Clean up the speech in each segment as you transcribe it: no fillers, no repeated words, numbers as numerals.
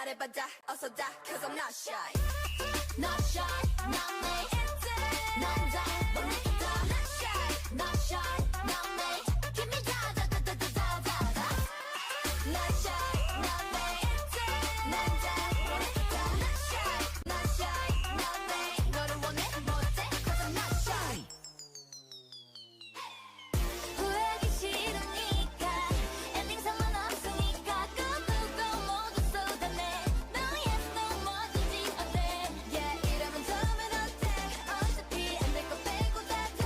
말해봐자 어서 다 cause I'm not shy Not shy, not me 넌 다 모르겠다 Not shy, not shy, not me Give me da-da-da-da-da-da-da Not shy, not me 넌 다 모르겠다 Not shy, not shy, not me 너를 원해 못해 cause I'm not shy 후회하기 싫으니까 엔딩상은 없으니까 꾹꾹꾹 모두 쏟아내 No yes no 뭐든지 어때 Yeah 이러면 처음엔 어때 어차피 안 될 거 빼고 다 돼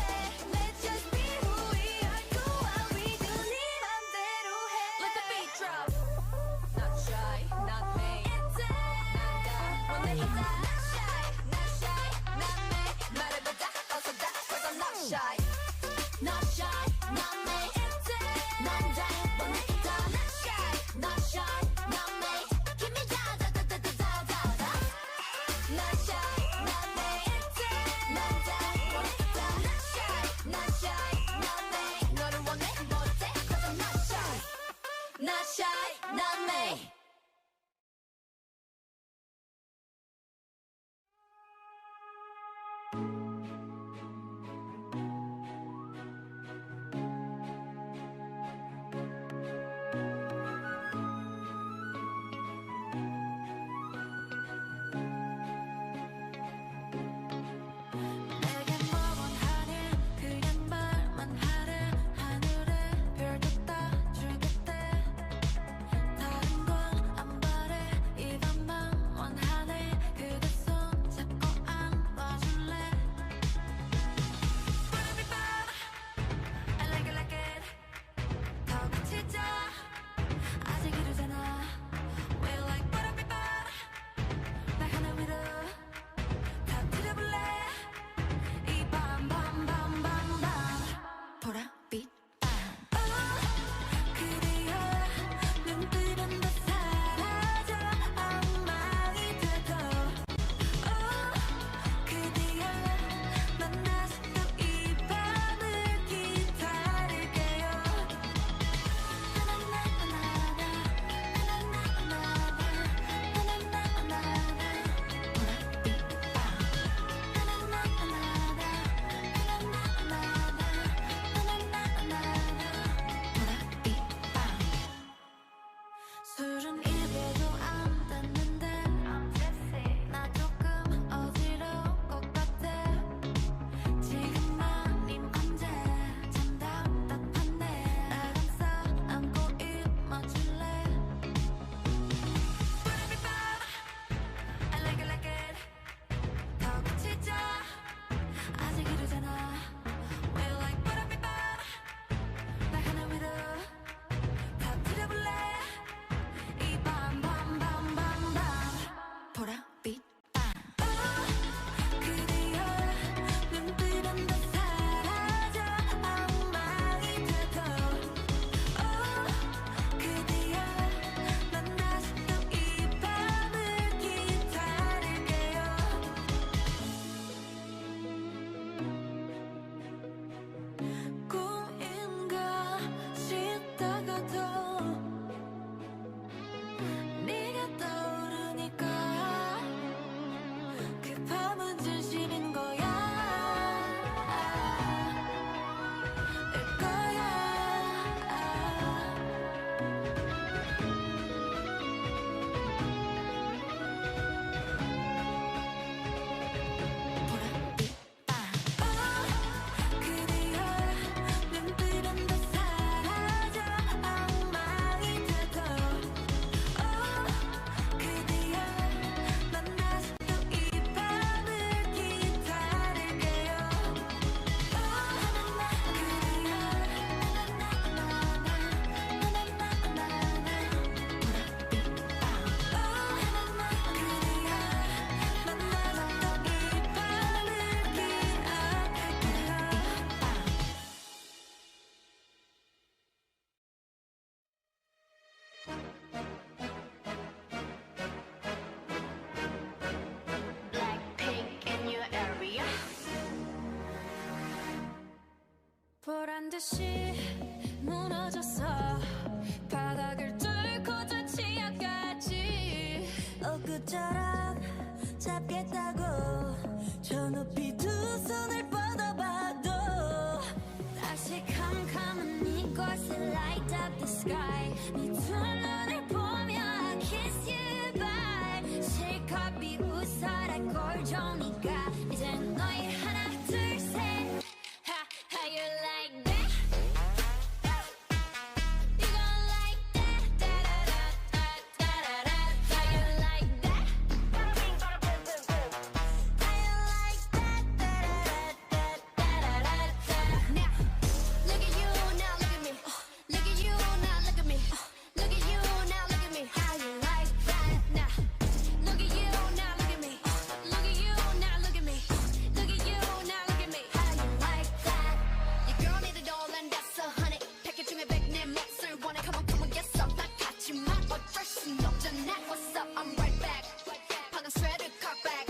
Let's just be who we are do what we do 네 맘대로 해 Let the beat drop Not shy not me 난다 원해보자 Not shy not shy not me 말해보자 어서 다 cause I'm not shy Not shy, not me 넌 다 모르겠다 Not shy, not shy, not me Give me da-da-da-da-da-da-da Not shy, not me 넌 다 모르겠다 Not shy, not shy, not me 너를 원해 못해 cause I'm not shy Not shy, not me 내게 뭐 원하냐 그냥 말만 하래 하늘에 별도 따주겠대 다른 건 안 바래 이 밤만 원하네 그대 손 잡고 안아줄래 Wanna be bad I like it like it 더 붙이자 아직 이르잖아 We like wanna be bad 날 하늘 위로 터뜨려볼래 이 밤 밤 밤 밤 밤 보랏빛 밤 그대여 눈 뜨면 다 사라져 엉망이 돼도 그대여 만나서 또 이 밤을 기다릴게요 술은 입에도 안 닿는데 나 조금 어지러울 것 같아 지금만임 언제 참 답답하네 날 감싸 안고 입맞출래 Wanna be bad I like it like it 더 붙이자 아직 이르잖아 We like wanna be bad 날 하늘 위로 터뜨려볼래 이 밤 밤 밤 밤 밤 보랏빛 밤 그대여 눈 뜨면 다 사라져 엉망이 돼도 그대여 만나서 또 이 밤을 기다릴게요 꿈인가 싶다가도 네가 떠오르니까 그 밤은 진심인 거야 일 거야 보랏빛 밤 그대여 눈 뜨면 다 사라져 엉망이 돼도 그대여 만나서 또 이 밤을 기다릴게요 Blackpink in your area 보란 듯이 무너졌어 바닥을 뚫고 저 치아까지 약속처럼 잡겠다고 저 높이 두 손을 뻗어봐도 다시 캄캄한 이곳에 light up the sky 네 두 눈을 보며 I kiss you bye 실컷 비웃어라 꼴 좋으니까 이제 너희 하나 둘 셋 How you like that? You gon' like that? Da-da-da-da-da-da-da. How you like that? How you like that? Da-da-da-da-da-da-da. Now, look at you, now look at me. Look at you, now look at me. Look at you, now look at me. How you like that? Now, look at you, now look at me. Look at you, now look at me. Look at you, now look at me. How you like that? Your girl need a doll and that's a honey. 패키지 중에 100내 몫을 원해. Come on, get some. 나 같지만 어쩔 순 없잖아. What's up? I'm right back. 방금 shredded cut back.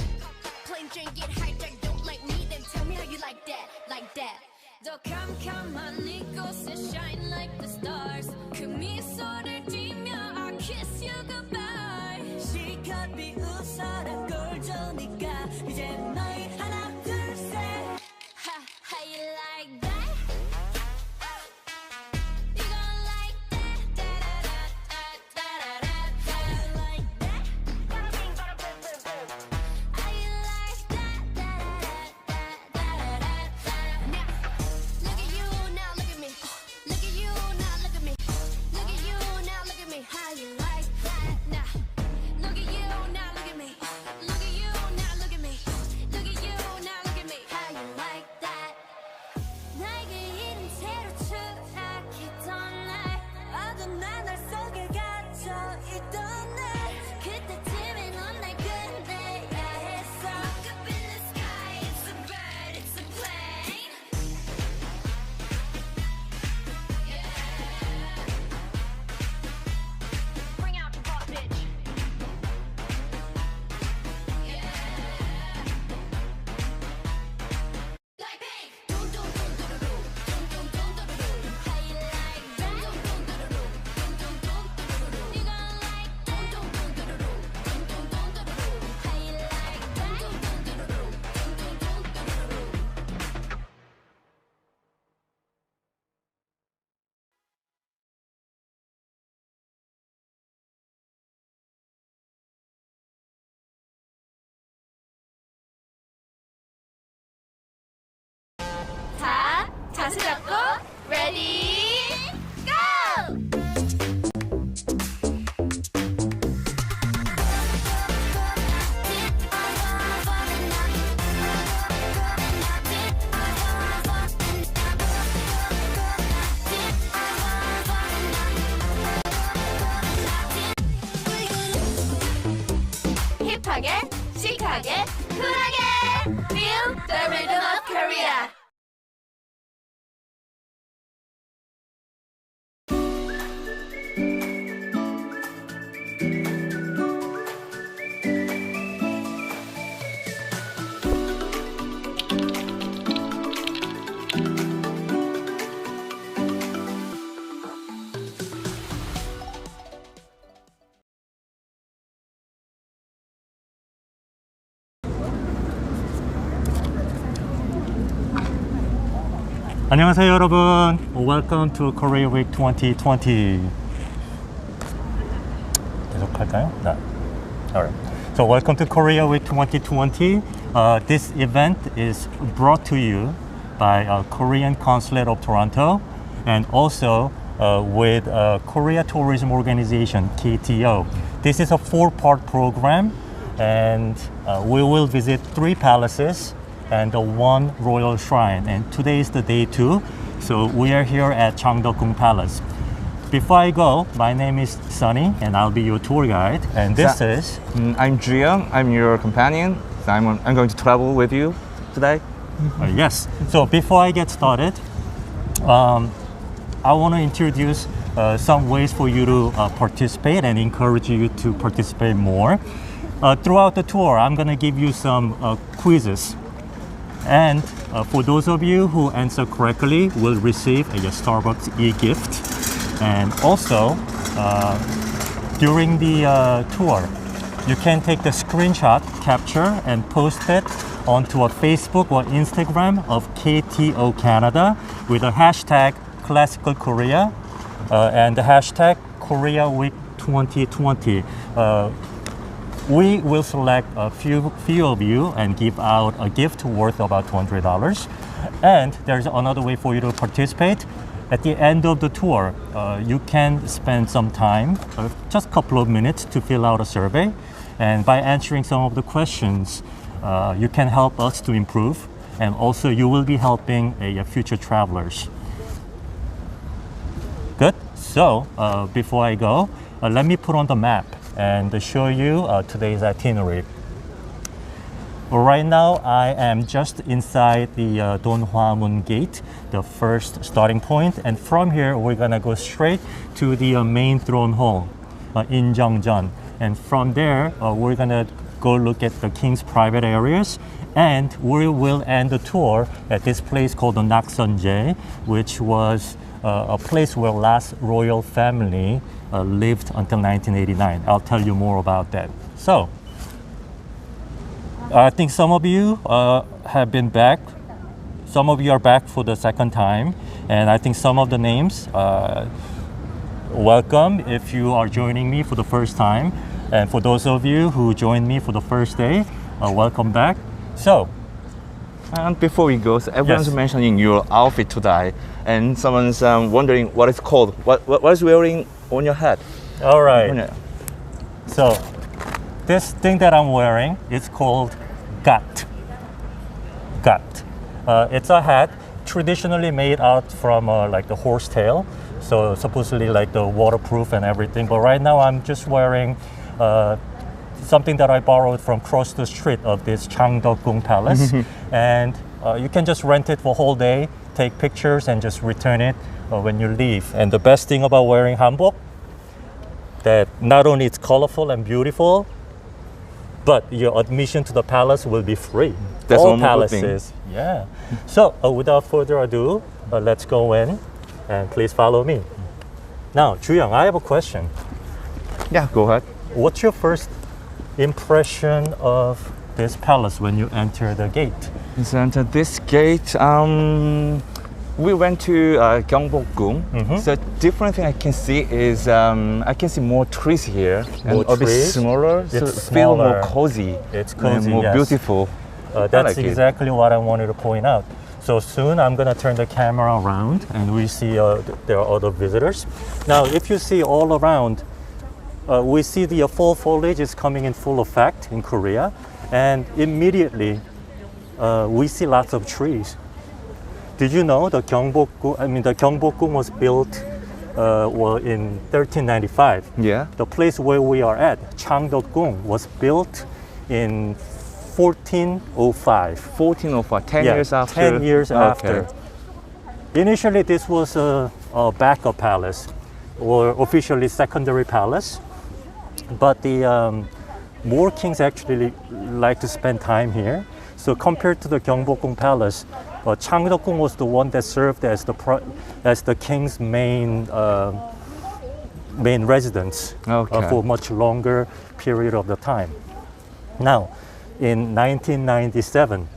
Plain Jane get hijacked. Don't like me, then tell me how you like that. Like that. 더 캄캄한 이곳에 shine like the stars. 그 미소를 띠며 I kiss you goodbye. 실컷 비웃어라 꼴 좋으니까 이제 너희 하나 둘 셋. How you like that? You gon' like that? Da-da-da-da-da-da-da. How you like that? How you like that? Da-da-da-da-da-da-da. Now, look at you, now look at me. Look at you, now look at me. Look at you, now look at me. How you like that? Now, look at you, now look at me. Look at you, now look at me. Look at you, now look at me. How you like that? 나에게 이른 채로 추락했던 날 어두운 나날 속에 갇혀 있던 날 그때쯤에 넌 날 끝내야 했어 Look up in the sky, it's a bird, it's a plane Yeah Bring out the boss bitch Yeah Like pink Dun dun dun dun dun dun dun dun dun dun How you like that? Dun dun dun dun dun dun dun dun You gon' like that? Dun dun dun dun dun dun dun dun How you like that? Dun dun dun dun dun dun dun 자, 자세 잡고 ready go! 힙하게, 시크하게, 쿨하게 Feel the rhythm of Korea 안녕하세요 여러분. Welcome to Korea Week 2020. 계속할까요? 네. Alright. So welcome to Korea Week 2020. This event is brought to you by Korean Consulate of Toronto and also with Korea Tourism Organization, KTO. This is a 4-part program and we will visit 3 palaces and 1 royal shrine, and today is the day 2, so we are here at Changdeokgung Palace. Before I go, my name is Sunny and I'll be your tour guide, and this is I'm Jiyoung. I'm your companion. So I'm going to travel with you today. yes. So before I get started, I want to introduce some ways for you to participate and encourage you to participate more. Throughout the tour, I'm going to give you some quizzes. And for those of you who answer correctly, will receive a Starbucks e-gift. And also, during the tour, you can take the screenshot, capture, and post it onto a Facebook or Instagram of KTO Canada with the hashtag Classical Korea and the hashtag Korea Week 2020. We will select a few of you and give out a gift worth about $200. And there's another way for you to participate. At the end of the tour, you can spend some time, just a couple of minutes, to fill out a survey. And by answering some of the questions, you can help us to improve. And also you will be helping future travelers. Good? So before I go, let me put on the map and show you today's itinerary. Right now, I am just inside the Donhwamun Gate, the first starting point. And from here, we're gonna go straight to the main throne hall in Jeongjeon. And from there, we're gonna go look at the king's private areas. And we will end the tour at this place called the Nakseonje, which was a place where last royal family lived until 1989. I'll tell you more about that. So, I think some of you have been back. Some of you are back for the second time. And I think some of the names, welcome if you are joining me for the first time. And for those of you who joined me for the first day, welcome back. So, And before we go, so everyone's Yes. mentioning your outfit today, and someone's wondering what it's called. What is wearing on your head? all right. Yeah. So, this thing that I'm wearing is called gat. Gat. It's a hat traditionally made out from like the horse tail, so supposedly like the waterproof and everything. But right now I'm just wearing something that I borrowed from across the street of this Changdeokgung Palace, and you can just rent it for a whole day, take pictures, and just return it when you leave. And the best thing about wearing hanbok, that not only it's colorful and beautiful, but your admission to the palace will be free. That's All one more good thing. palaces. Yeah. So without further ado, let's go in, and please follow me. Now, Juyoung, I have a question. Yeah, go ahead. What's your first impression of this palace when you enter the gate? So enter this gate. We went to Gyeongbokgung. So different thing I can see is I can see more trees here and More a bit trees? smaller. So It's feel more smaller. cozy. It's and cozy, more yes. beautiful. That's like it. exactly what I wanted to point out. So soon I'm gonna turn the camera around and we see there are other visitors. Now, if you see all around, we see the fall foliage is coming in full effect in Korea, and immediately we see lots of trees. Did you know the Gyeongbokgung was built in 1395. Yeah. The place where we are at, Changdeokgung, was built in 1405. 1405, 10 Yeah, years after. 10 years Okay. after. Initially, this was a backup palace, or officially secondary palace. But the more kings actually like to spend time here. So compared to the Gyeongbokgung Palace, Changdeokgung was the one that served as the king's main residence Okay. for a much longer period of the time. Now, in 1997,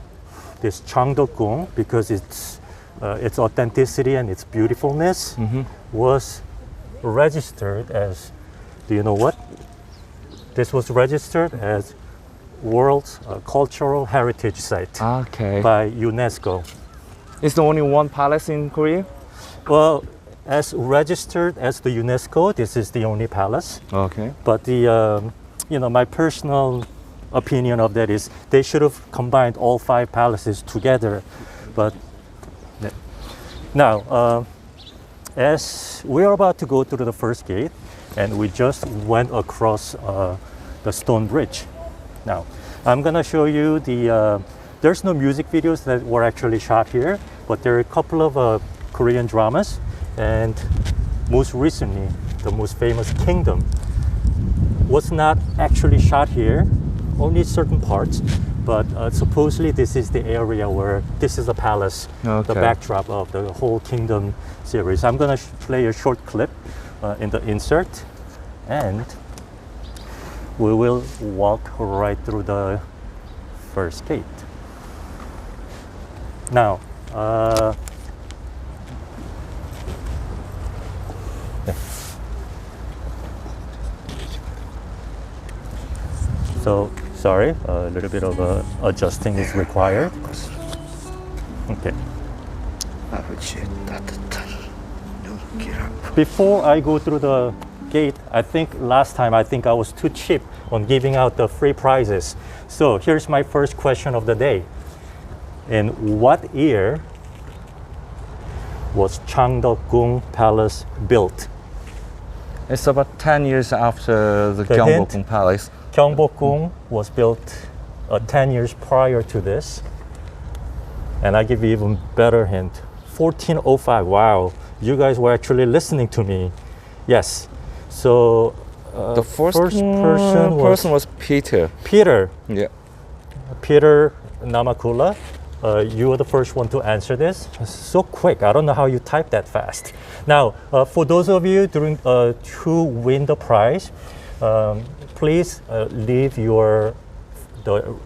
this Changdeokgung, because its authenticity and its beautifulness, was registered as, do you know what? This was registered as World Cultural Heritage Site Okay. by UNESCO. Is there only one palace in Korea? Well, as registered as the UNESCO, this is the only palace. Okay. But the, my personal opinion of that is they should have combined all 5 palaces together. But now, as we are about to go through the first gate, and we just went across the stone bridge. Now, I'm gonna show you there's no music videos that were actually shot here, but there are a couple of Korean dramas, and most recently, the most famous Kingdom was not actually shot here, only certain parts, but supposedly this is the area where this is a palace, the Okay. backdrop of the whole Kingdom series. I'm gonna play a short clip in the insert, and we will walk right through the first gate. Now, so sorry, a little bit of adjusting is required. Okay. 아버지의 따뜻한 눈길을 Before I go through the gate, I think last time I was too cheap on giving out the free prizes. So here's my first question of the day. In what year was Changdeokgung Palace built? It's about 10 years after the The hint? Gyeongbokgung Palace. Gyeongbokgung was built 10 years prior to this. And I give you even better hint. 1405. Wow, you guys were actually listening to me. Yes. So The first person was Peter. Peter. Yeah. Peter Namakula. You were the first one to answer this. So quick. I don't know how you type that fast. Now, for those of you who win the prize, please leave the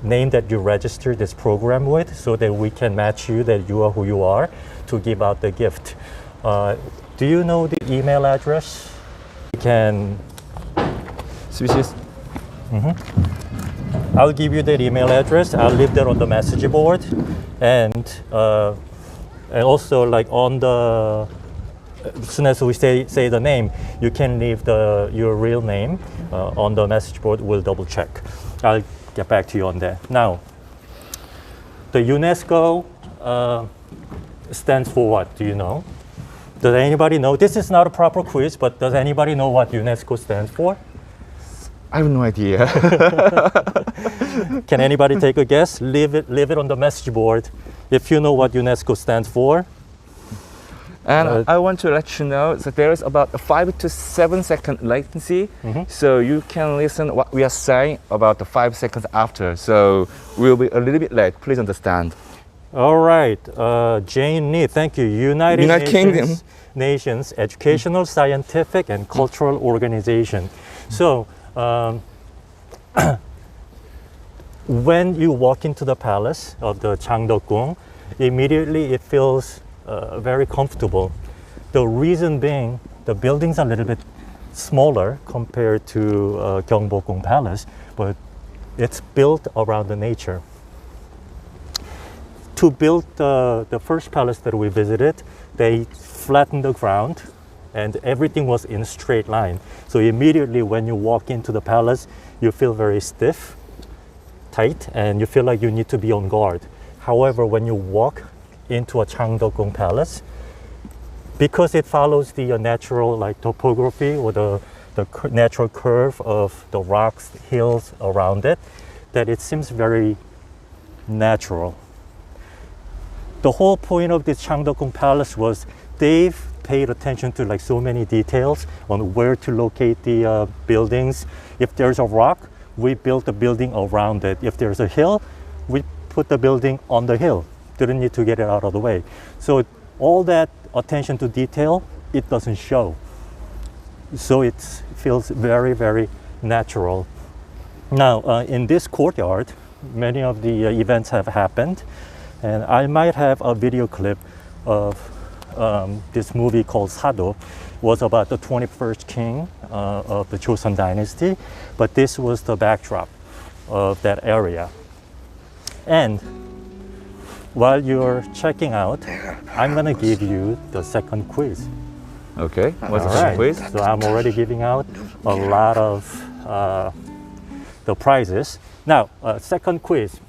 name that you registered this program with so that we can match you, that you are who you are, to give out the gift. Do you know the email address? You can. Species. I'll give you that email address. I'll leave that on the message board, and also like on the. As soon as we say the name, you can leave your real name on the message board. We'll double check. I'll get back to you on that. Now, the UNESCO stands for what? Do you know? Does anybody know? This is not a proper quiz, but does anybody know what UNESCO stands for? I have no idea. Can anybody take a guess? Leave it on the message board if you know what UNESCO stands for. And I want to let you know that there is about a 5 to 7 second latency, so you can listen what we are saying about the 5 seconds after. So we'll be a little bit late. Please understand. All right, Jane Nee, thank you. United Kingdom. Nations Educational, Scientific, and Cultural Organization. So, when you walk into the palace of the Changdeokgung, immediately it feels very comfortable. The reason being, the buildings are a little bit smaller compared to Gyeongbokgung Palace, but it's built around the nature. To build the first palace that we visited, they flattened the ground and everything was in a straight line. So immediately when you walk into the palace, you feel very stiff, tight, and you feel like you need to be on guard. However, when you walk into a Changdeokgung Palace, because it follows the natural topography or the natural curve of the rocks, hills around it, that it seems very natural. The whole point of this Changdeokgung Palace was they've paid attention to so many details on where to locate the buildings. If there's a rock, we built the building around it. If there's a hill, we put the building on the hill. Didn't need to get it out of the way. So all that attention to detail, it doesn't show. So it feels very, very natural. Now, in this courtyard, many of the events have happened. And I might have a video clip of this movie called Sado. It was about the 21st king of the Joseon dynasty, but this was the backdrop of that area. And while you're checking out, I'm gonna give you the second quiz. Okay, what's the All second right. quiz? So I'm already giving out a lot of the prizes. Now, second quiz.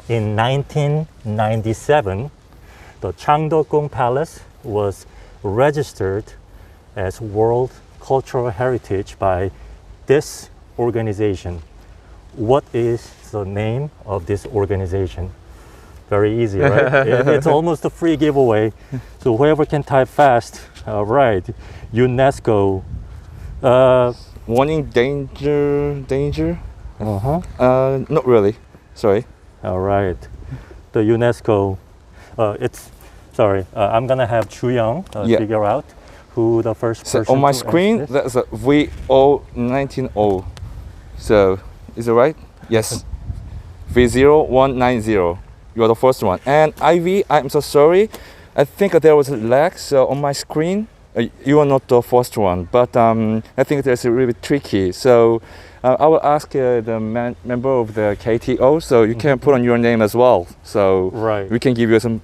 In 1997, the Changdeokgung Palace was registered as World Cultural Heritage by this organization. What is the name of this organization? Very easy, right? It's almost a free giveaway. So whoever can type fast, all right. UNESCO. Warning danger? Not really. Sorry. All right. The UNESCO. I'm gonna have Chu Young figure out who the first So person on my to screen, answer this. that's a VO190. So, is it right? Yes. V0190. You are the first one. And Ivy, I'm so sorry. I think there was a lag so on my screen. You are not the first one, but I think that's really tricky. So I will ask the member of the KTO, so you can put on your name as well. So Right. we can give you some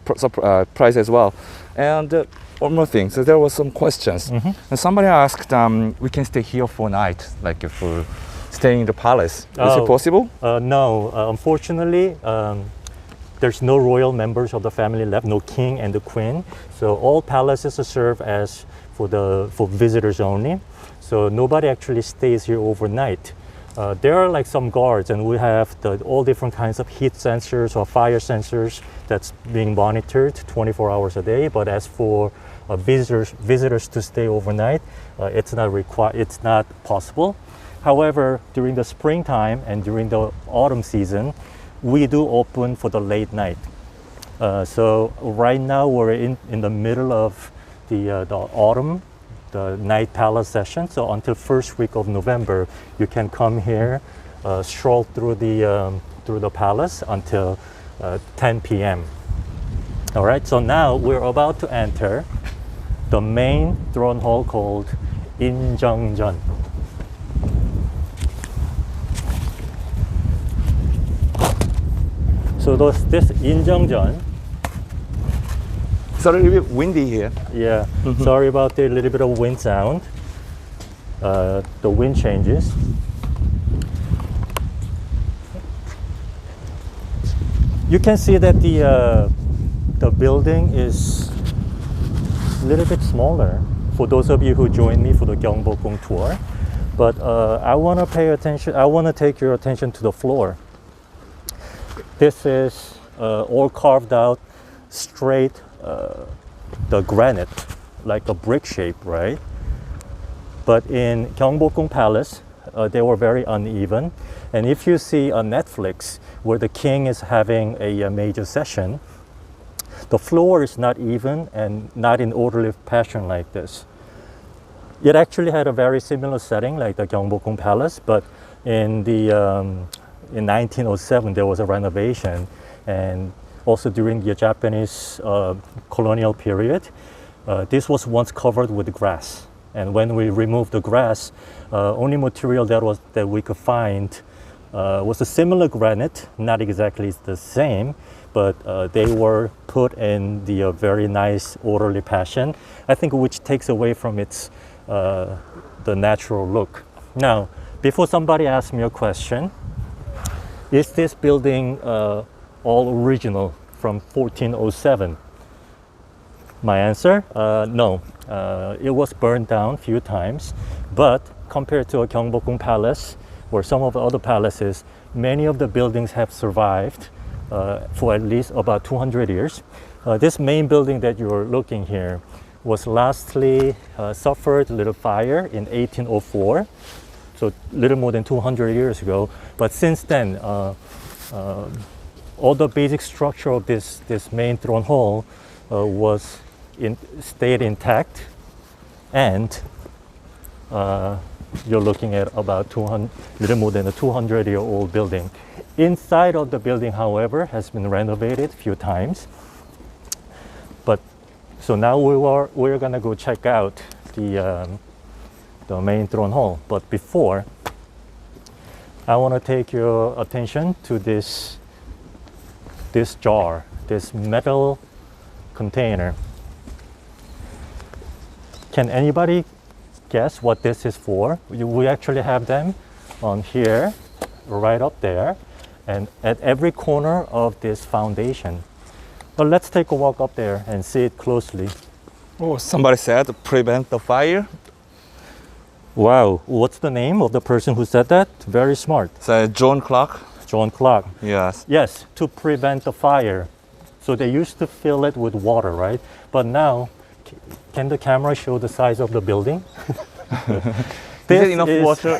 prize as well. And one more thing. So there was some questions. And somebody asked, we can stay here for a night, like for staying in the palace. Is it Oh. possible? No, unfortunately, there's no royal members of the family left, no king and the queen. So all palaces serve as for visitors only. So nobody actually stays here overnight. There are like some guards, and we have all different kinds of heat sensors or fire sensors that's being monitored 24 hours a day. But as for visitors to stay overnight, it's not possible. However, during the springtime and during the autumn season, we do open for the late night. So right now we're in the middle of the autumn, the night palace session. So until first week of November, you can come here, stroll through the palace until 10 p.m. All right. So now we're about to enter the main throne hall called Injeongjeon. So this Injeongjeon. It's a little bit windy here. Yeah, sorry about the little bit of wind sound. The wind changes. You can see that the building is a little bit smaller for those of you who joined me for the Gyeongbokgung tour. But I want to pay attention. I want to take your attention to the floor. This is all carved out straight. The granite, like a brick shape, right? But in Gyeongbokgung Palace, they were very uneven. And if you see on Netflix where the king is having a major session, the floor is not even and not in orderly fashion like this. It actually had a very similar setting like the Gyeongbokgung Palace, but in 1907 there was a renovation, and also during the Japanese colonial period, this was once covered with grass. And when we removed the grass, only material that we could find was a similar granite, not exactly the same, but they were put in the very nice orderly fashion, I think, which takes away from its the natural look. Now, before somebody asks me a question, is this building all original from 1407? My answer, no. It was burned down a few times, but compared to a Gyeongbokgung Palace or some of the other palaces, many of the buildings have survived for at least about 200 years. This main building that you're looking here was lastly suffered a little fire in 1804, so a little more than 200 years ago. But since then, all the basic structure of this main throne hall stayed intact, and you're looking at about little more than a 200-year-old building. Inside of the building, however, has been renovated a few times. But so now we're gonna go check out the main throne hall. But before, I want to take your attention to this jar, this metal container. Can anybody guess what this is for? We actually have them on here, right up there, and at every corner of this foundation. But let's take a walk up there and see it closely. Oh, somebody said to prevent the fire. Wow, what's the name of the person who said that? Very smart. So John Clark. John Clark. Yes. Yes, to prevent the fire. So they used to fill it with water, right? But now, can the camera show the size of the building? Is it enough water?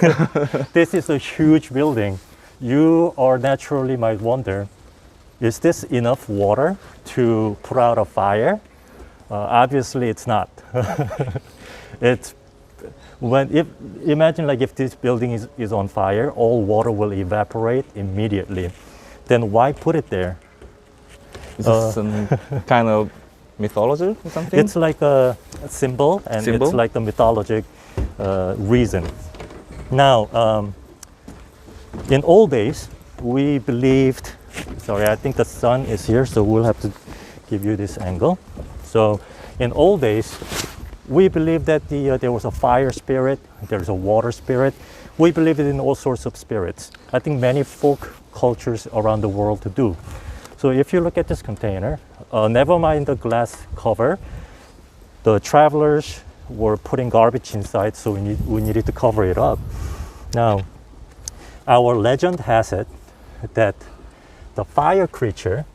This is a huge building. You are naturally might wonder, is this enough water to put out a fire? Obviously, it's not. Imagine like if this building is on fire, all water will evaporate immediately. Then why put it there? Is this some kind of mythology or something? It's like a symbol, and Symbol? it's like the mythologic reason. Now, in old days, we believed, sorry, I think the sun is here, so we'll have to give you this angle. So in old days, we believed that there was a fire spirit, there's a water spirit. We believed in all sorts of spirits. I think many folk cultures around the world do. So if you look at this container, never mind the glass cover, the travelers were putting garbage inside, so we needed to cover it up. Now, our legend has it that the fire creature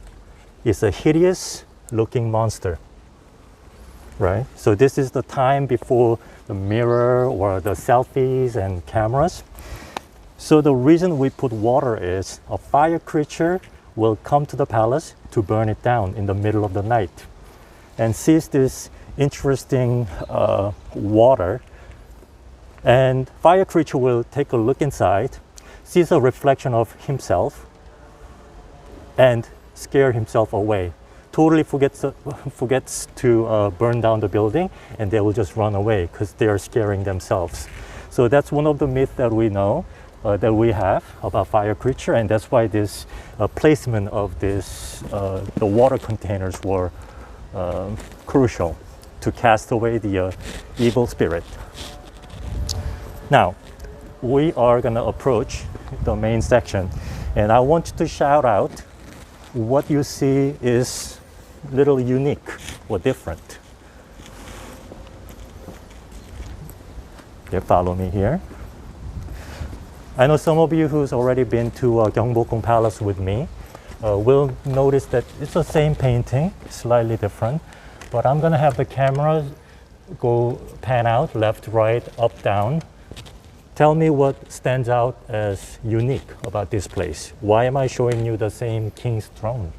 is a hideous looking monster, right? So this is the time before the mirror or the selfies and cameras. So the reason we put water is a fire creature will come to the palace to burn it down in the middle of the night and sees this interesting water, and fire creature will take a look inside, sees a reflection of himself and scare himself away. Totally forgets to burn down the building, and they will just run away because they are scaring themselves. So that's one of the myths that we know, that we have about fire creature, and that's why this placement of this the water containers were crucial to cast away the evil spirit. Now, we are gonna approach the main section, and I want you to shout out what you see is a little unique or different. Okay, follow me here. I know some of you who's already been to Gyeongbokgung Palace with me will notice that it's the same painting, slightly different, but I'm gonna have the camera go pan out, left, right, up, down. Tell me what stands out as unique about this place. Why am I showing you the same king's throne?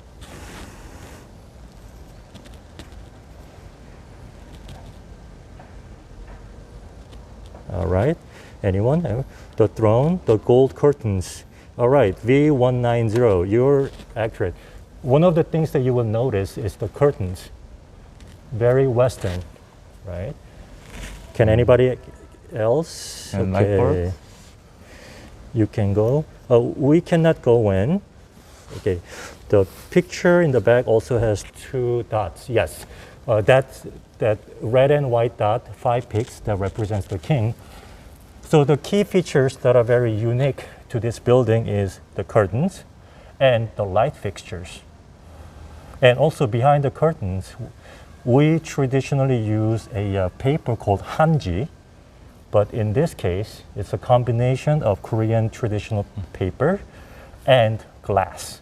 All right, anyone? The throne, the gold curtains. All right, V190, you're accurate. One of the things that you will notice is the curtains. Very Western, right? Can anybody else? And light bulb? You can go. We cannot go in. Okay. The picture in the back also has 2 dots. Yes. That red and white dot, 5 pigs, that represents the king. So the key features that are very unique to this building is the curtains and the light fixtures. And also behind the curtains, we traditionally use a paper called hanji, but in this case, it's a combination of Korean traditional paper and glass.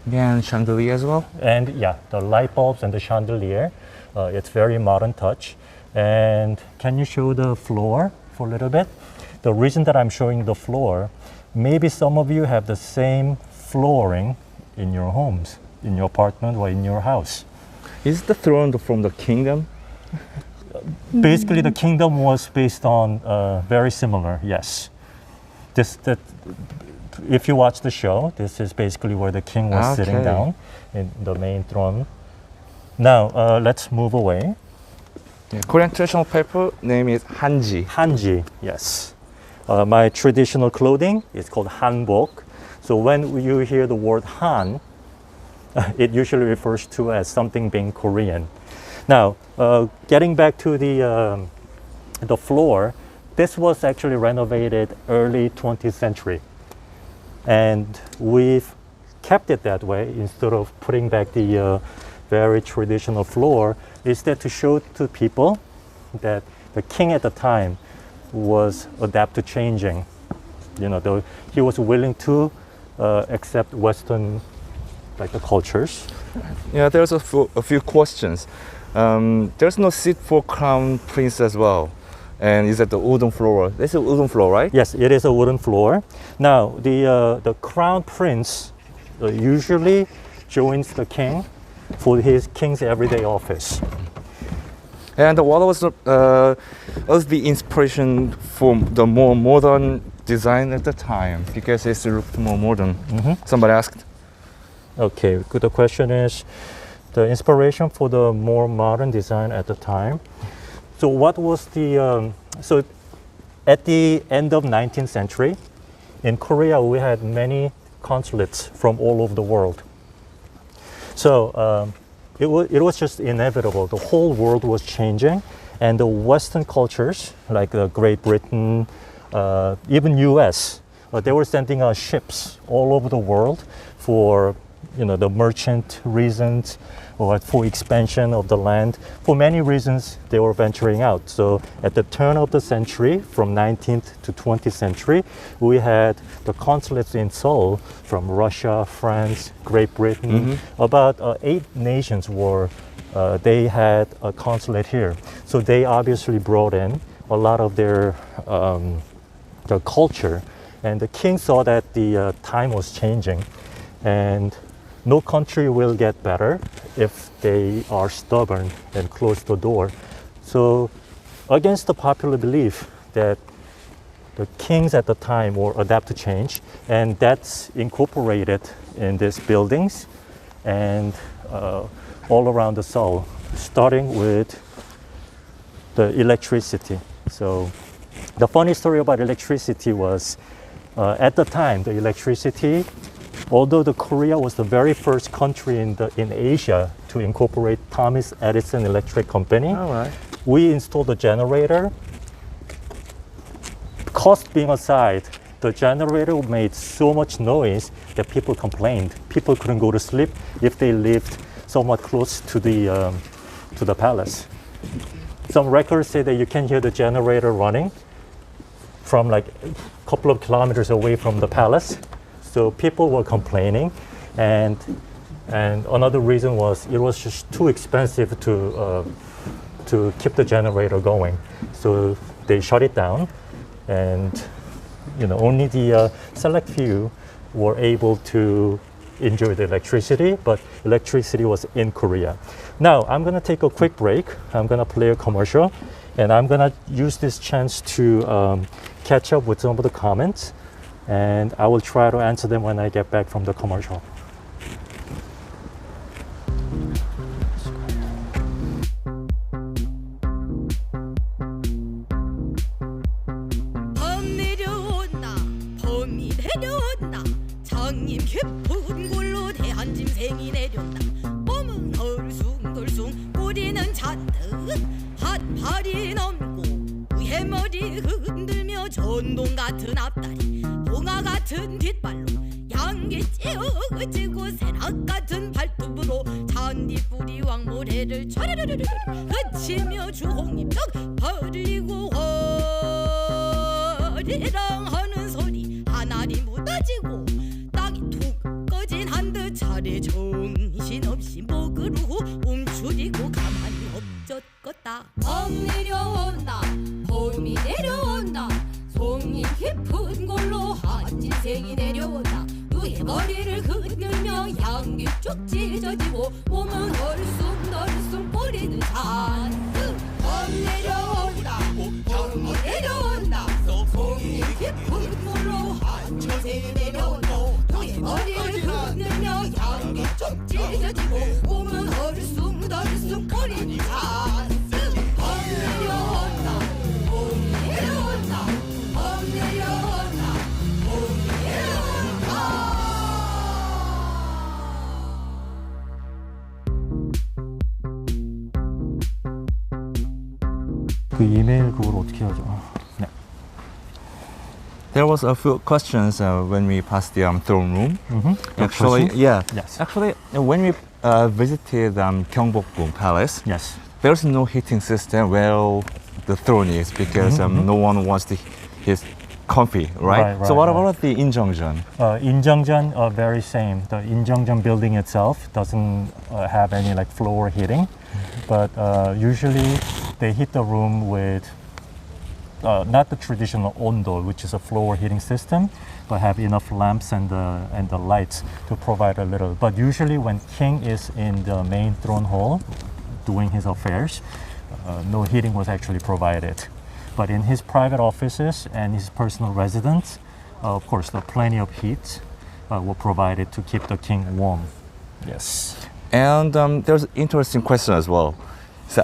Yeah, and chandelier as well. And yeah, the light bulbs and the chandelier, it's very modern touch. And can you show the floor for a little bit? The reason that I'm showing the floor, maybe some of you have the same flooring in your homes, in your apartment or in your house. Is the throne from the kingdom? Basically, the kingdom was based on very similar, yes. If you watch the show, this is basically where the king was sitting down in the main throne. Now, let's move away. Yeah, Korean traditional paper name is hanji. Hanji, yes. My traditional clothing is called hanbok. So when you hear the word Han, it usually refers to as something being Korean. Now, getting back to the floor, this was actually renovated early 20th century. And we've kept it that way instead of putting back the very traditional floor, is that to show to people that the king at the time was adapt to changing. You know, he was willing to accept Western, like the cultures. Yeah, there's a few questions. There's no seat for crown prince as well. And is that the wooden floor? This is a wooden floor, right? Yes, it is a wooden floor. Now, the crown prince usually joins the king for his king's everyday office. And what was the inspiration for the more modern design at the time? Because it looked more modern. Somebody asked. Okay, good. The question is the inspiration for the more modern design at the time. So what was the, so at the end of 19th century, in Korea, we had many consulates from all over the world. So it was just inevitable. The whole world was changing, and the Western cultures, like Great Britain, even US, they were sending out ships all over the world for the merchant reasons or for expansion of the land. For many reasons, they were venturing out. So at the turn of the century, from 19th to 20th century, we had the consulates in Seoul from Russia, France, Great Britain. About 8 nations were, they had a consulate here. So they obviously brought in a lot of their culture. And the king saw that the time was changing, and no country will get better if they are stubborn and close the door. So against the popular belief that the kings at the time were adapt to change, and that's incorporated in these buildings and all around the Seoul, starting with the electricity. So the funny story about electricity was at the time, the electricity, although the Korea was the very first country in Asia to incorporate Thomas Edison Electric Company, we installed a generator. Cost being aside, the generator made so much noise that people complained. People couldn't go to sleep if they lived somewhat close to the palace. Some records say that you can hear the generator running from like a couple of kilometers away from the palace. So people were complaining, and another reason was it was just too expensive to keep the generator going. So they shut it down, and only the select few were able to enjoy the electricity, but electricity was in Korea. Now I'm gonna take a quick break. I'm gonna play a commercial, and I'm gonna use this chance to catch up with some of the comments, and I will try to answer them when I get back from the commercial. 범 내려온다 범이 내려온다 장님 깊은 골로 대한 짐승이 내려온다 몸은 덜숭덜숭 꼬리는 잔뜩 핫팔이 넘고 위에 머리 흔들며 전동 같은 앞다리 봉화 같은 뒷발로 양귀 찌어지고 새낙 같은 발톱으로 잔디뿌리 왕모래를 촤르르르르 그치며 주홍잎떡 벌리고 허리랑 하는 소리 하나리 무너지고 땅이 툭 꺼진 한듯 차례 정신없이 목으로 움츠리고 가만히 엎젖겄다 범 내려온다 봄이 내려온다 송이 깊은 골로 한진생이 내려온다 누의 머리를 흔들며 양귀 쭉 찢어지고 몸은 얼숭덜숭 꼬리는 잔뜩 범 내려온다 봄이 내려온다 송이 깊은 골로 한진생이 내려온다 누의 머리를 흔들며 양귀 쭉 찢어지고 몸은 얼숭덜숭 꼬리는 잔뜩 범 내려온다 봄이 내려온다 범 내려온다 봄이 내려온다 그 이메일 그걸 어떻게 하죠? 네. There was a few questions when we passed the throne room. Actually, questions? yeah. Yes. Actually, when we visited Gyeongbokgung Palace, Yes. there's no heating system where the throne is because no one wants to his comfy, right? Right, So what right. about the Injeongjeon? Injeongjeon, very same. The Injeongjeon building itself doesn't have any like floor heating, but usually they heat the room with not the traditional ondo, which is a floor heating system, but have enough lamps and the lights to provide a little. But usually when king is in the main throne hall doing his affairs, no heating was actually provided. But in his private offices and his personal residence, of course, plenty of heat were provided to keep the king warm. Yes. And there's an interesting question as well. So,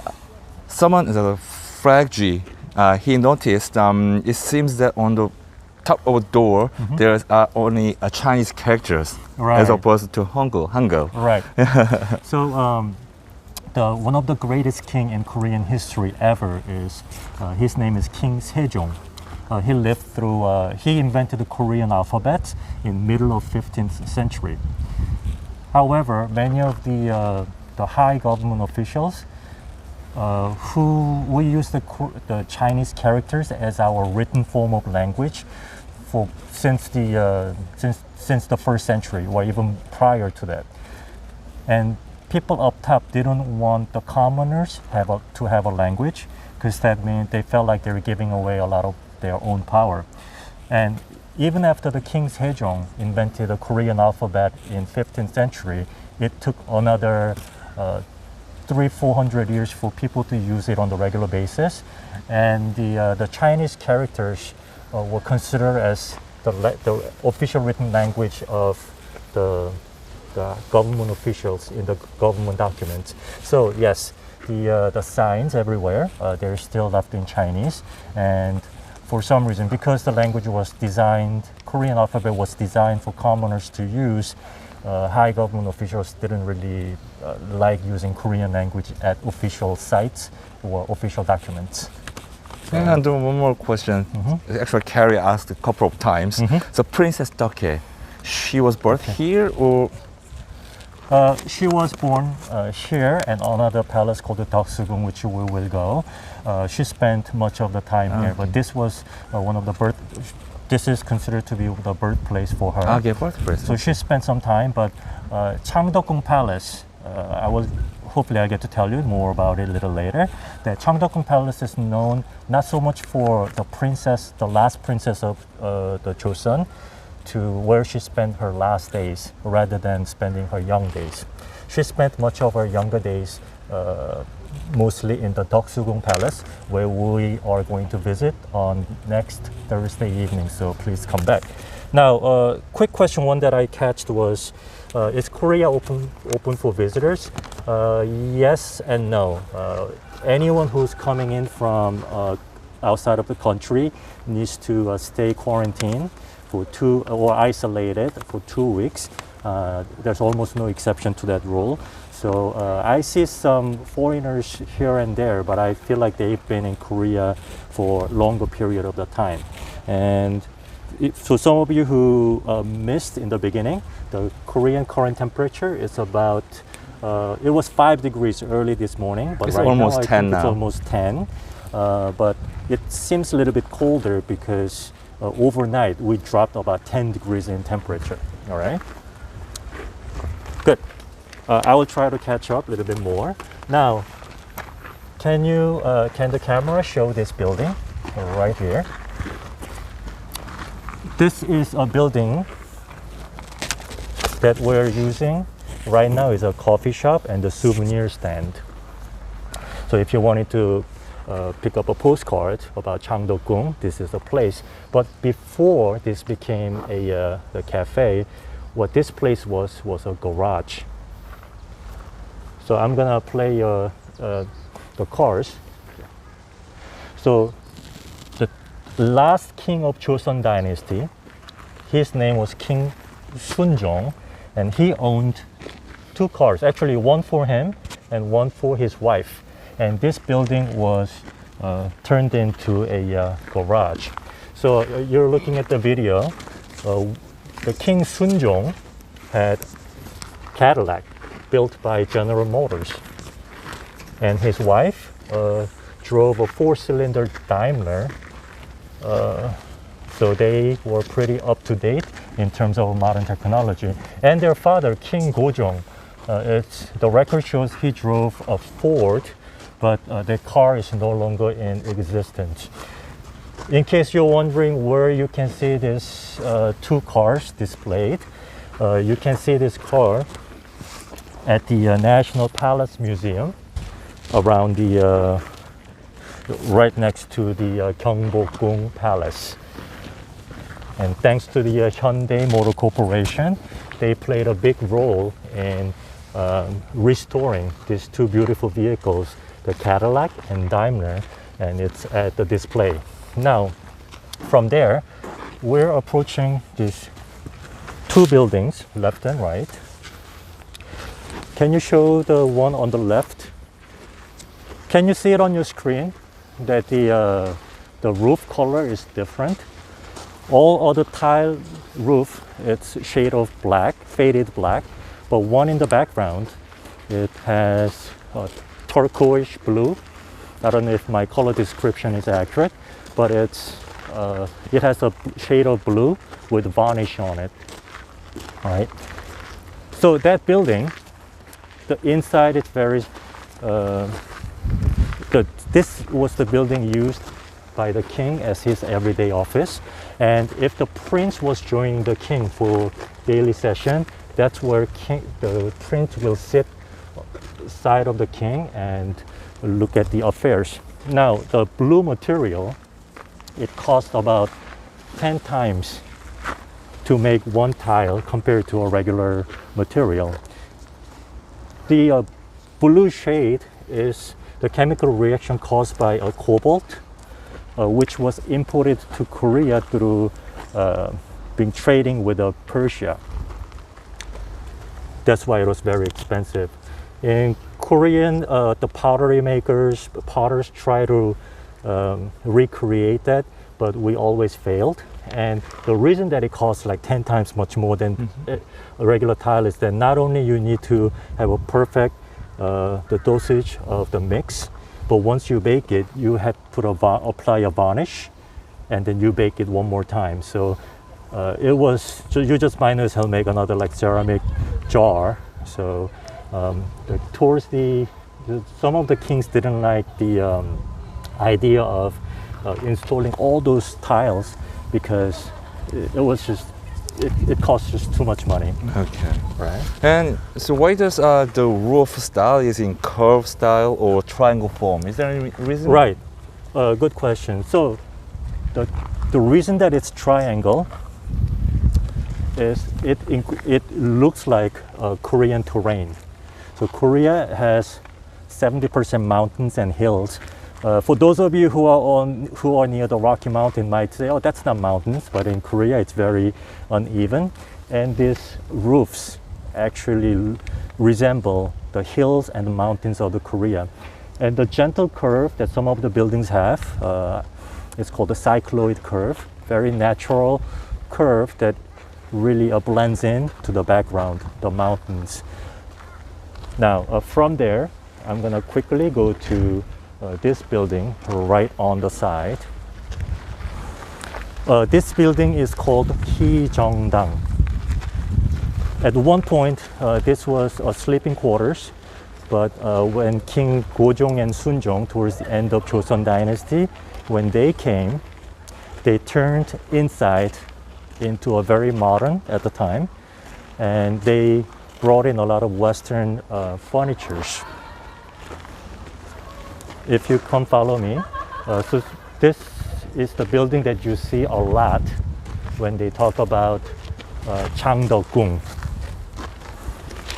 someone, the Flag G, he noticed it seems that on the top of the door there's only Chinese characters Right. as opposed to Hangul. Right. So one of the greatest king in Korean history ever is his name is King Sejong. He lived through. He invented the Korean alphabet in middle of 15th century. However, many of the high government officials who we use the Chinese characters as our written form of language since the first century or even prior to that. And people up top didn't want the commoners to have a language because that meant they felt like they were giving away a lot of their own power. And even after the King Sejong invented the Korean alphabet in 15th century, it took another 300-400 years for people to use it on the regular basis. And the Chinese characters were considered as the official written language of the government officials in the government documents. So yes, the signs everywhere, they're still left in Chinese. And for some reason, because the language was designed, Korean alphabet was designed for commoners to use, high government officials didn't really like using Korean language at official sites or official documents. And one more question. Actually, Carrie asked a couple of times. So Princess Deok, she was born here or? She was born here and another palace called the Deoksugung, which we will go. She spent much of the time here, but this was one of the this is considered to be the birthplace for her. Okay, birthplace. So she spent some time, but Changdeokgung Palace, hopefully I get to tell you more about it a little later. The Changdeokgung Palace is known not so much for the last princess of the Joseon, to where she spent her last days rather than spending her young days. She spent much of her younger days mostly in the Deoksugung Palace, where we are going to visit on next Thursday evening, so please come back. Now, quick question one that I catched was, is Korea open for visitors? Yes and no. Anyone who's coming in from outside of the country needs to stay quarantined or isolated for 2 weeks. There's almost no exception to that rule. So I see some foreigners here and there, but I feel like they've been in Korea for longer period of the time. And so some of you who missed in the beginning, the Korean current temperature is about, it was 5 degrees early this morning, but it's right almost now I 10 think now. It's almost 10. But it seems a little bit colder because overnight we dropped about 10 degrees in temperature. All right, good. I will try to catch up a little bit more. Now, can the camera show this building right here? This is a building that we're using right now is a coffee shop and a souvenir stand. So if you wanted to pick up a postcard about Changdeokgung, this is a place. But before this became the cafe, what this place was a garage. So I'm gonna play the cars. So the last king of Joseon dynasty, his name was King Sunjong, and he owned 2 cars, actually one for him and one for his wife. And this building was turned into a garage. So you're looking at the video. The King Sunjong had Cadillac built by General Motors, and his wife drove a 4-cylinder Daimler. So they were pretty up to date in terms of modern technology. And their father, King Gojong, the record shows he drove a Ford, but the car is no longer in existence. In case you're wondering where you can see these 2 cars displayed, you can see this car at the National Palace Museum around the right next to the Gyeongbokgung Palace. And thanks to the Hyundai Motor Corporation, they played a big role in restoring these two beautiful vehicles, the Cadillac and Daimler, and it's at the display. Now, from there, we're approaching these two buildings, left and right. Can you show the one on the left? Can you see it on your screen that the roof color is different? All other tile roof, it's shade of black, faded black, but one in the background, it has turquoise blue. I don't know if my color description is accurate, but it has a shade of blue with varnish on it. All right. So that building, the inside is very. This was the building used by the king as his everyday office, and if the prince was joining the king for daily session, that's where the prince will sit side of the king and look at the affairs. Now, the blue material, it costs about 10 times to make one tile compared to a regular material. The blue shade is the chemical reaction caused by a cobalt, which was imported to Korea through being trading with Persia. That's why it was very expensive. In Korean, the pottery makers, potters try to recreate that, but we always failed. And the reason that it costs like 10 times much more than a regular tile is that not only you need to have a perfect the dosage of the mix, but once you bake it, you have to apply a varnish, and then you bake it one more time. So you just might as well make another like ceramic jar. So towards some of the kings didn't like the idea of installing all those tiles because it costs just too much money. Okay. Right. And so why does the roof style is in curve style or triangle form? Is there any reason? Right. Good question. So the reason that it's triangle is it looks like Korean terrain. So Korea has 70% mountains and hills. For those of you who are near the Rocky Mountain might say, oh, that's not mountains, but in Korea it's very uneven. And these roofs actually resemble the hills and the mountains of the Korea. And the gentle curve that some of the buildings have, it's called the cycloid curve, very natural curve that really blends in to the background, the mountains. Now, from there, I'm gonna quickly go to this building right on the side. This building is called Ki-jeong-dang. At one point, this was a sleeping quarters, but when King Gojong and Sunjong, towards the end of Joseon Dynasty, when they came, they turned inside into a very modern at the time, and they brought in a lot of Western furnitures. If you come follow me, so this is the building that you see a lot when they talk about Changdeokgung.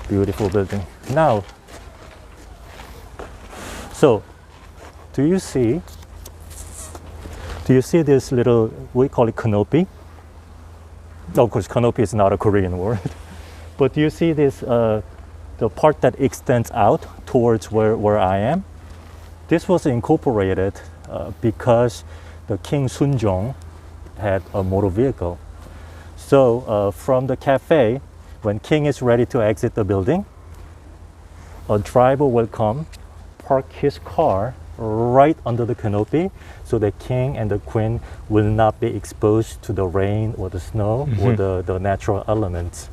Beautiful building. Now, so do you see this little, we call it canopy? Of course, canopy is not a Korean word. But do you see this, the part that extends out towards where I am? This was incorporated because the King Sunjong had a motor vehicle. So from the cafe, when King is ready to exit the building, a driver will come, park his car right under the canopy so the King and the Queen will not be exposed to the rain or the snow or the natural elements.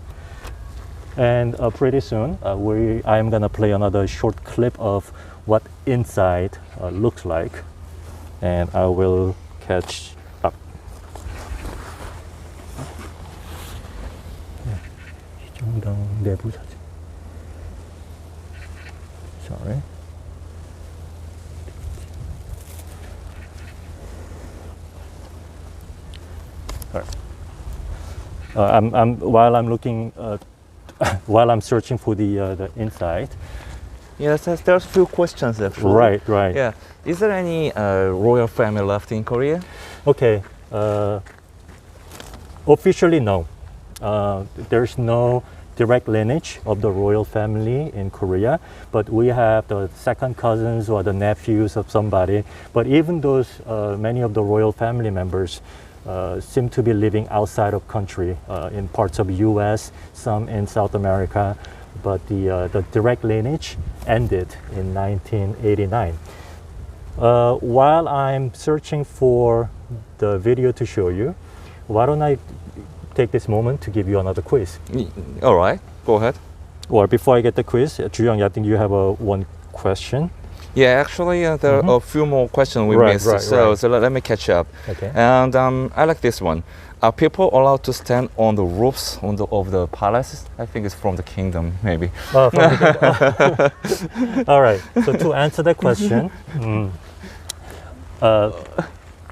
And pretty soon, I am gonna play another short clip of what inside looks like, and I will catch up. Sorry. While I'm looking, while I'm searching for the inside. Yes, there's a few questions actually. Right. Yeah. Is there any royal family left in Korea? Okay. Officially, no. There's no direct lineage of the royal family in Korea, but we have the second cousins or the nephews of somebody. But even those, many of the royal family members seem to be living outside of country, in parts of U.S., some in South America. But the direct lineage ended in 1989. While I'm searching for the video to show you, why don't I take this moment to give you another quiz? All right, go ahead. Well, before I get the quiz, Ju-young, I think you have one question. Yeah, actually, there are a few more questions we missed, so let me catch up. Okay. And I like this one. Are people allowed to stand on the roofs of the palaces? I think it's from the kingdom, maybe. All right. So to answer that question,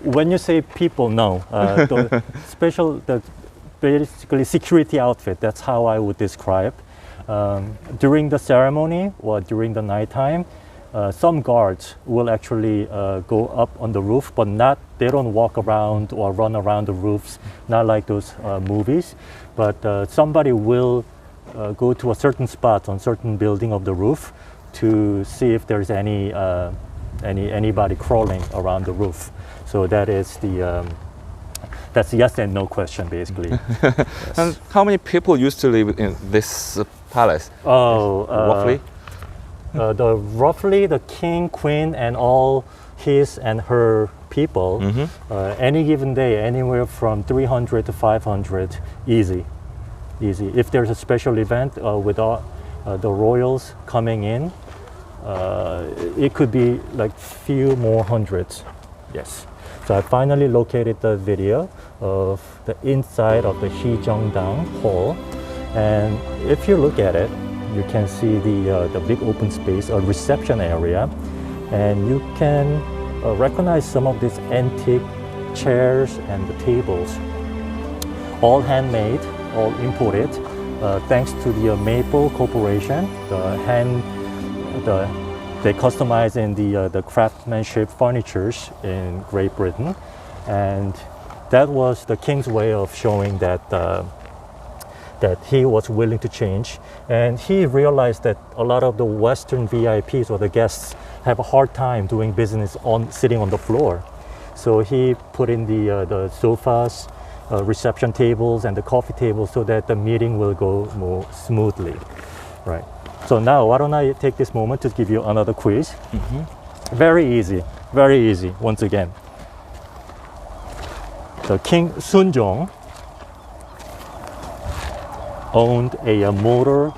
when you say people, no. The basically security outfit. That's how I would describe. During the ceremony or during the nighttime, some guards will actually go up on the roof, but they don't walk around or run around the roofs, not like those movies. But somebody will go to a certain spot on certain building of the roof to see if there's anybody crawling around the roof. So that is that's yes and no question, basically. Yes. And how many people used to live in this palace? Roughly? Roughly the king, queen, and all his and her people, any given day, anywhere from 300 to 500, easy. If there's a special event with all, the royals coming in, it could be like few more hundreds. Yes. So I finally located the video of the inside of the Hejeongdang Hall, and if you look at it, you can see the big open space, a reception area, and you can recognize some of these antique chairs and the tables. All handmade, all imported, thanks to the Maple Corporation. They customize in the craftsmanship furnitures in Great Britain, and that was the king's way of showing that that he was willing to change. And he realized that a lot of the Western VIPs or the guests have a hard time doing business sitting on the floor. So he put in the sofas, reception tables, and the coffee tables so that the meeting will go more smoothly, right? So now, why don't I take this moment to give you another quiz? Very easy, once again. So King Sunjong owned a motor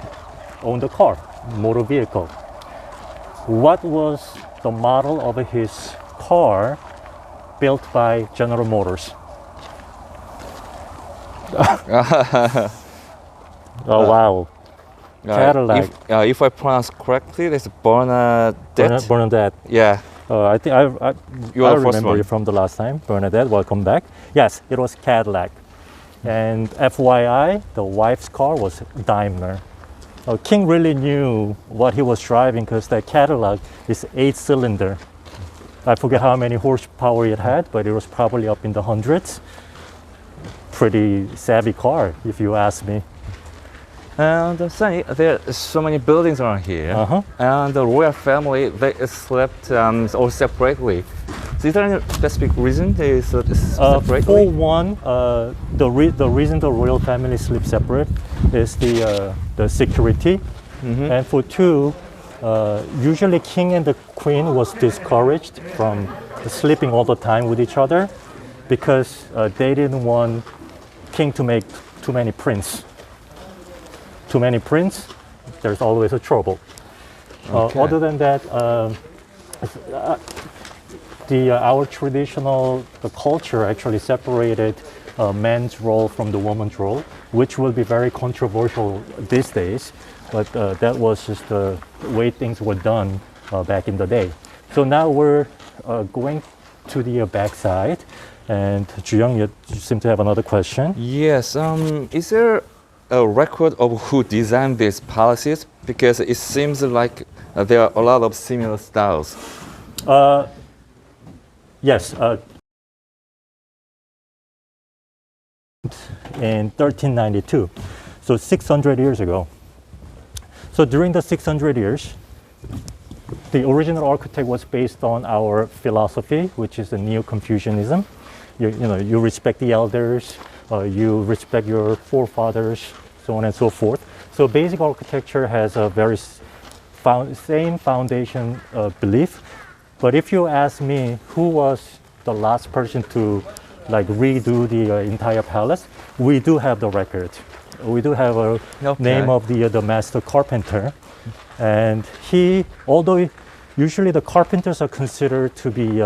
vehicle. What was the model of his car built by General Motors? Oh, wow. Cadillac. If I pronounce correctly, it's Bernadette. Bernadette. Yeah. I think I remember you from the last time. Bernadette, welcome back. Yes, it was Cadillac. And FYI, the wife's car was Daimler. King really knew what he was driving because that Cadillac is 8-cylinder. I forget how many horsepower it had, but it was probably up in the hundreds. Pretty savvy car, if you ask me. And Sunny, there are so many buildings around here, and the royal family, they slept all separately. So is there any specific reason they slept separately? For one, the reason the royal family sleep separate is the security, and for two, usually king and the queen was discouraged from sleeping all the time with each other because they didn't want king to make too many prints. Too many prints, there's always a trouble. Other than that, our traditional culture actually separated men's role from the woman's role, which will be very controversial these days, but that was just the way things were done back in the day. So now we're going to the backside, And Juyong, you seem to have another question. Yes. Is there a record of who designed these palaces? Because it seems like there are a lot of similar styles. Yes. In 1392, so 600 years ago. So during the 600 years, the original architect was based on our philosophy, which is the Neo-Confucianism. You respect the elders, you respect your forefathers, so on and so forth. So basic architecture has a very same foundation belief. But if you ask me who was the last person to redo the entire palace, we do have the record. We do have a name of the master carpenter, and although usually the carpenters are considered to be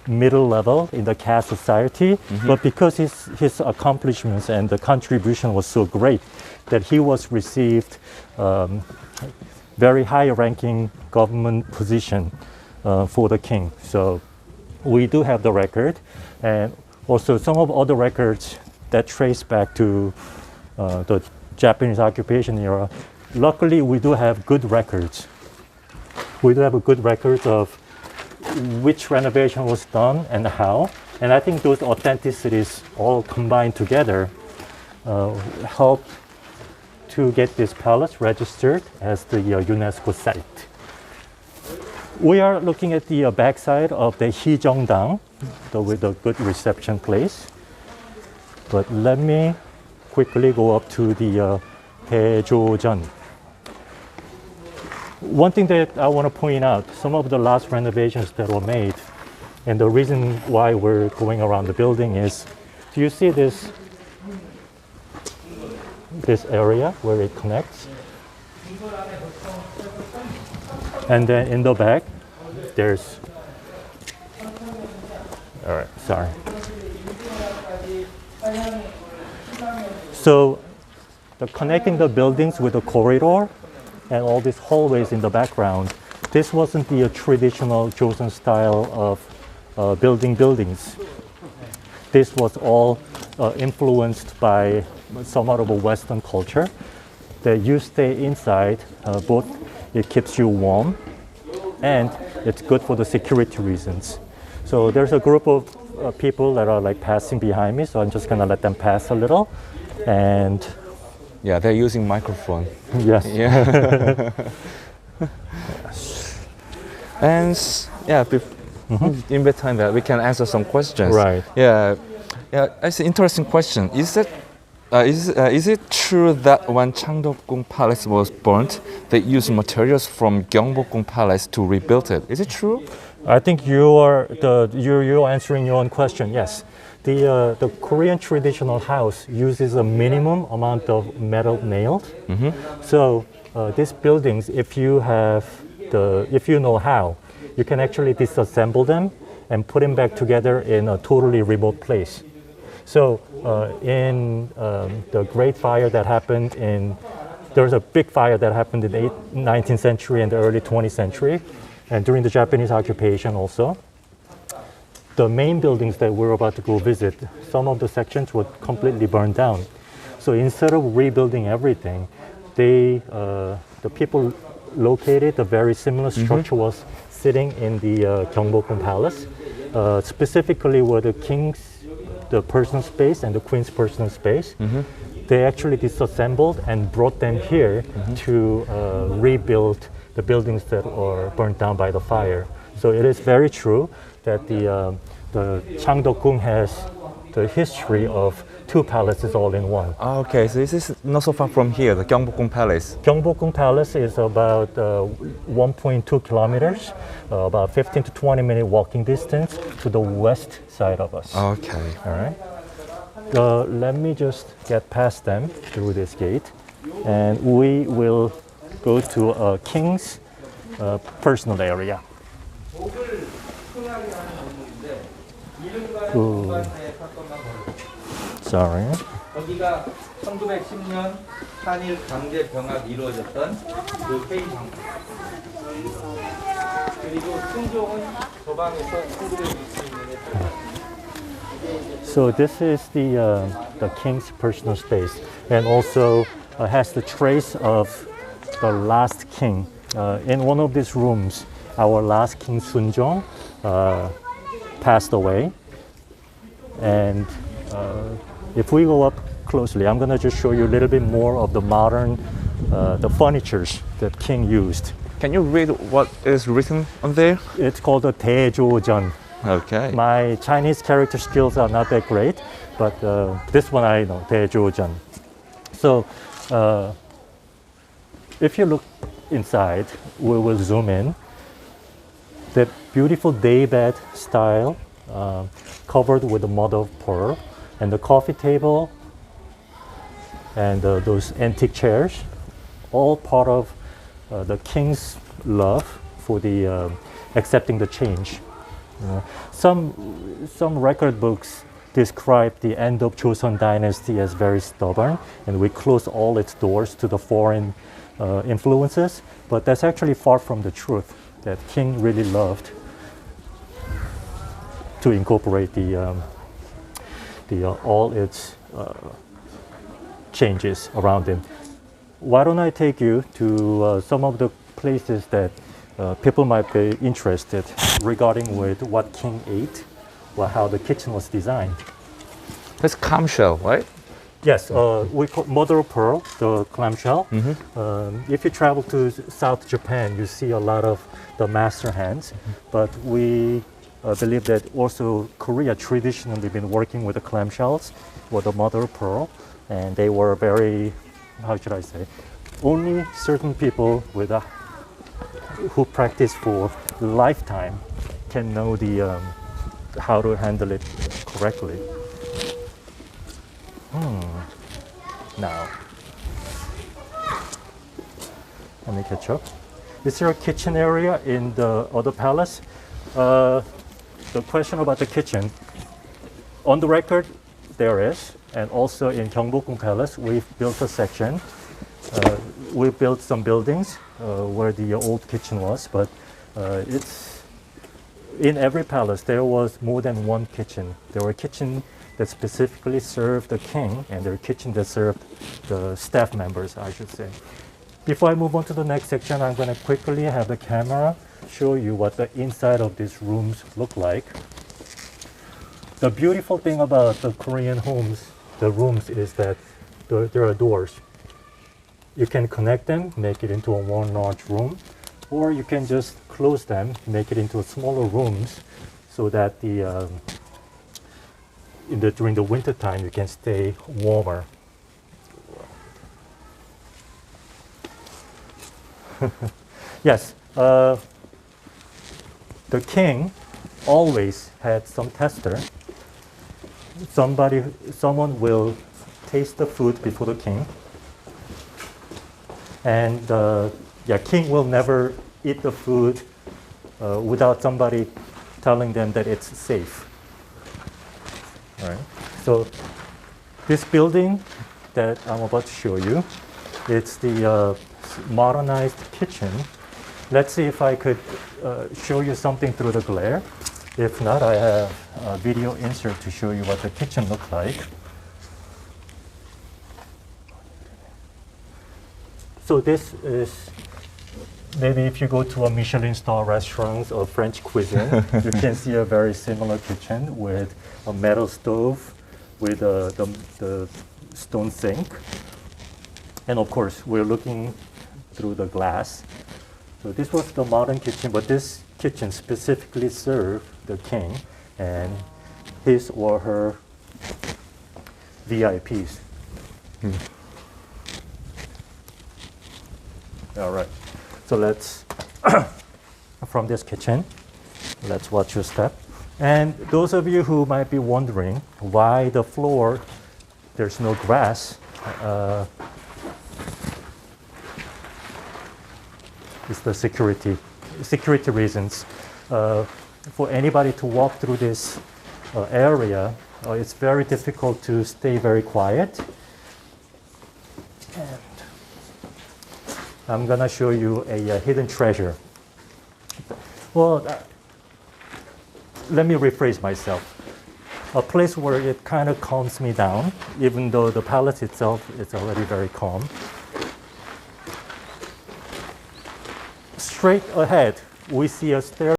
middle level in the caste society, but because his accomplishments and the contribution was so great that he was received very high ranking government position for the king. So we do have the record, and also some of other records that trace back to the Japanese occupation era. Luckily, we do have good records. We do have a good record of which renovation was done and how. And I think those authenticities all combined together help to get this palace registered as the UNESCO site. We are looking at the backside of the Hejeongdang, with a good reception place. But let me quickly go up to the Daejojeon. One thing that I want to point out, some of the last renovations that were made, and the reason why we're going around the building is, do you see this area where it connects? And then in the back, there's, all right, sorry. So connecting the buildings with the corridor and all these hallways in the background, this wasn't the traditional Joseon style of building buildings. This was all influenced by somewhat of a Western culture, that you stay inside, both it keeps you warm and it's good for the security reasons. So there's a group of people that are passing behind me, so I'm just gonna let them pass a little. And yeah, they're using microphone. Yes. Yeah. And yeah, in between that, we can answer some questions. Right. Yeah. Yeah, it's an interesting question. Is it true that when Changdeokgung Palace was burnt, they used materials from Gyeongbokgung Palace to rebuild it? Is it true? I think you're answering your own question. Yes, the Korean traditional house uses a minimum amount of metal nailed. So these buildings, if you know how, you can actually disassemble them and put them back together in a totally remote place. So in the great fire that happened there was a big fire that happened in the 19th century and the early 20th century, and during the Japanese occupation also. The main buildings that we're about to go visit, some of the sections were completely burned down. So instead of rebuilding everything, the people located a very similar structure was sitting in the Gyeongbokgung Palace, specifically where the personal space and the queen's personal space. They actually disassembled and brought them here to rebuild the buildings that were burnt down by the fire. So it is very true that the Changdeokgung has the history of two palaces all in one. Okay, so this is not so far from here, the Gyeongbokgung Palace. Gyeongbokgung Palace is about 1.2 kilometers, about 15 to 20 minute walking distance to the west side of us. Okay. All right. Let me just get past them through this gate, and we will go to a king's personal area. Sorry. 여기가 1910년 한일 강제 병합 이루어졌던 그 회의장. 그리고 승종은 저 방에서 1960년에 So this is the king's personal space, and also has the trace of the last king. In one of these rooms, our last king Sunjong passed away, and if we go up closely, I'm gonna just show you a little bit more of the modern, the furnitures that king used. Can you read what is written on there? It's called the Daejojeon. Okay. My Chinese character skills are not that great, but this one I know, Daejojeon. So if you look inside, we will zoom in. The beautiful daybed style, covered with the mother of pearl, and the coffee table, and those antique chairs, all part of the king's love for the accepting the change. Some record books describe the end of Joseon dynasty as very stubborn, and we close all its doors to the foreign influences. But that's actually far from the truth. That king really loved to incorporate the all its changes around him. Why don't I take you to some of the places that people might be interested regarding with what king ate, or how the kitchen was designed. That's clamshell, right? Yes, we call mother of pearl, the clamshell. If you travel to South Japan, you see a lot of the master hands, but we believe that also Korea traditionally been working with the clamshells or the mother of pearl, and they were very, how should I say, only certain people with a who practice for lifetime can know the how to handle it correctly. Now, let me catch up. Is there a kitchen area in the other palace? The question about the kitchen, on the record, there is, and also in Gyeongbokgung Palace, we've built a section. We built some buildings where the old kitchen was, but it's in every palace there was more than one kitchen. There were kitchen that specifically served the king, and there were kitchen that served the staff members, I should say. Before I move on to the next section, I'm going to quickly have the camera show you what the inside of these rooms look like. The beautiful thing about the Korean homes, the rooms, is that there are doors. You can connect them, make it into a one large room, or you can just close them, make it into smaller rooms, so that during the winter time you can stay warmer. Yes, the king always had some tester. Someone will taste the food before the king. And king will never eat the food without somebody telling them that it's safe. All right. So this building that I'm about to show you, it's the modernized kitchen. Let's see if I could show you something through the glare. If not, I have a video insert to show you what the kitchen looks like. So this is, maybe if you go to a Michelin star restaurant or French cuisine, you can see a very similar kitchen with a metal stove, with the stone sink. And of course, we're looking through the glass. So this was the modern kitchen, but this kitchen specifically served the king and his or her VIPs. All right, so let's, from this kitchen, let's watch your step. And those of you who might be wondering why the floor, there's no grass, it's the security reasons. For anybody to walk through this area, it's very difficult to stay very quiet. And I'm gonna show you a hidden treasure. Well, let me rephrase myself. a place where it kind of calms me down, even though the palace itself is already very calm. Straight ahead, we see a stair